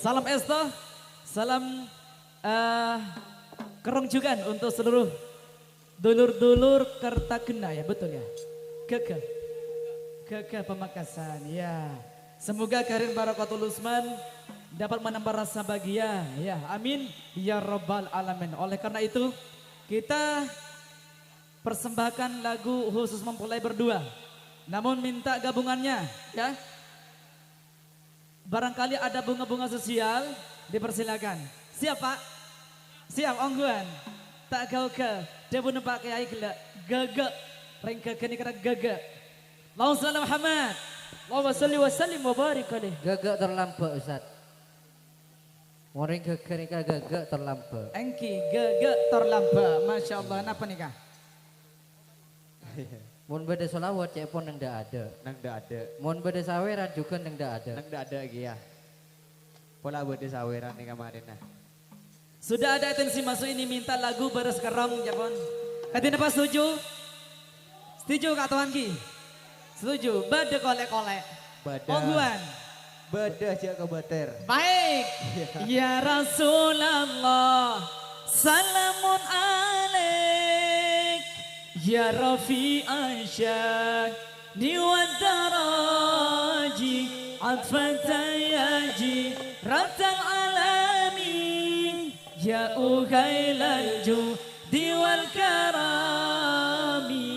Salam Esto, salam kerongjugan untuk seluruh dulur-dulur Kertagena ya, betul ya? Keke Pamekasan ya. Semoga kehadiran Barakatul Usman dapat menambah rasa bahagia ya. Amin ya rabbal alamin. Oleh karena itu kita persembahkan lagu khusus mempelai berdua. Namun minta gabungannya ya. Barangkali ada bunga-bunga sosial, dipersilakan. Siap Pak? Siap ongguan. Tak kau ke, dia pun pakai air gelak, gagak. Ringka kini kena gagak. Allahumma salli Muhammad. Allahumma salli wa sallim wa barik alaih. Gagak terlambat Ustaz. Moring gagak nikah gagak terlambat. Engki gagak terlambat. Masya Allah. Kenapa nikah? Mun beda solawat cek pun nang dak ada. Nang dak ada. Mun beda saweran juga nang dak ada. Nang dak ada lagi ya. Pola buat saweran nih kemarin nah. Sudah ada atensi masuk ini minta lagu beres kerong Japon. Katanya apa setuju? Setuju Kak Tuan Ki? Setuju. Bade kolek-kolek. Badah. Ongguan. Badah cek ke bater. Baik. Ya Rasulullah. Salamun alaik. Ya Rafi Aisyah. Niwadaraji. Atfatayaji. Ratal alamin. Ya ughailan judi wal karami.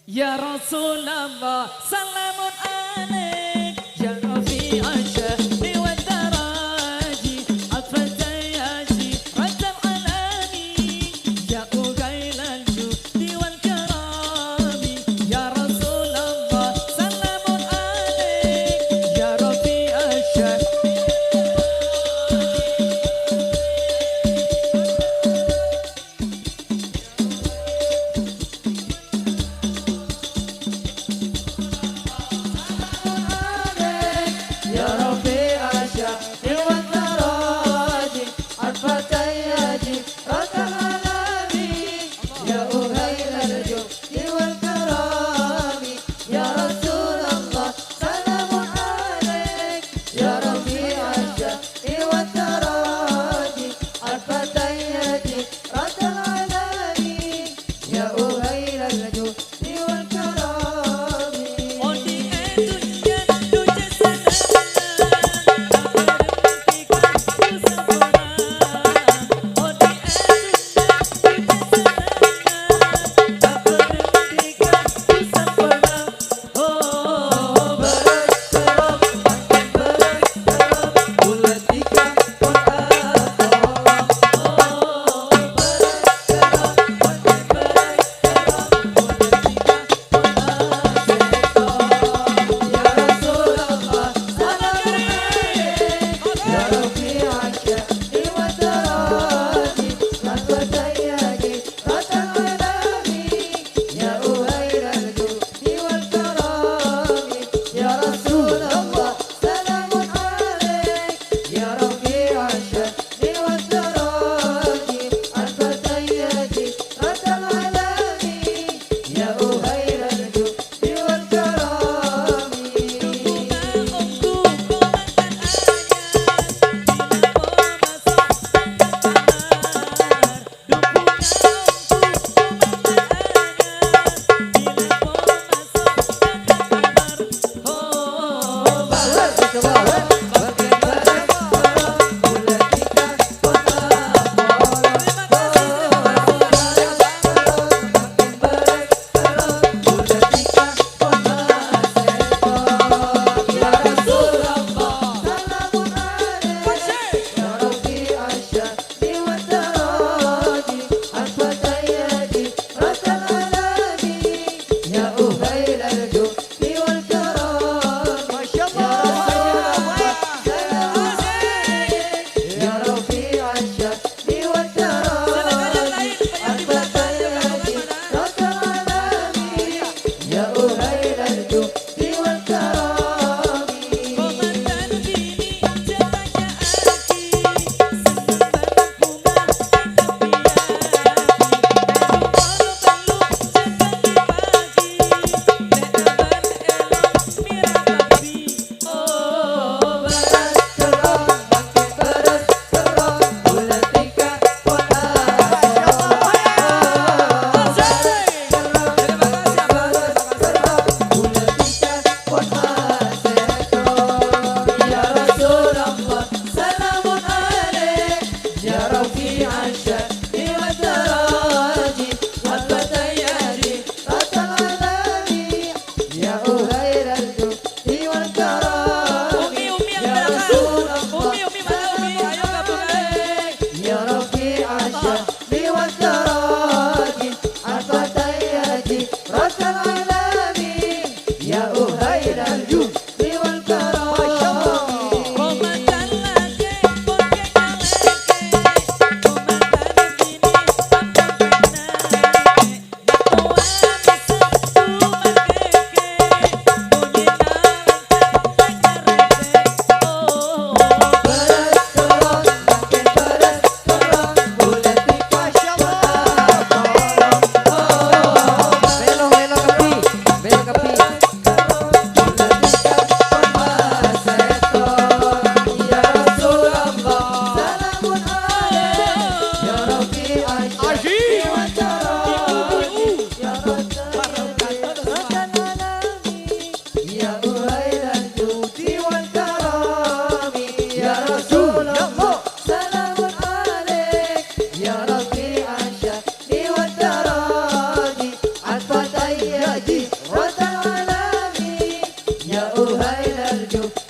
Ya Rasulullah salamun alaik. Ya Rafi Aisyah liwat daraji. Atfatayaji ratal alami. Ya ughailan judi wal karami. Ya Rasulullah salamun alaik. Ya Rafi Aisyah. uhailal judi wal karami. Komandan lagi pokoknya lagi, komandan bini sampai penake, tua bisa cuma keke, bunyi nalan oh. Beres turun makin beres turun bulan tiga syawal tolong melo melo kepi bulan tiga permaseton ya Rasulullah salamun alaik ya Rabbi asyik wa tarani ya ya uhailal judi wal karami ya Rasulullah salamun alaik ya Rabbi asyani wa tarani atfa tayyaji wa ta'alami ya uhailal judi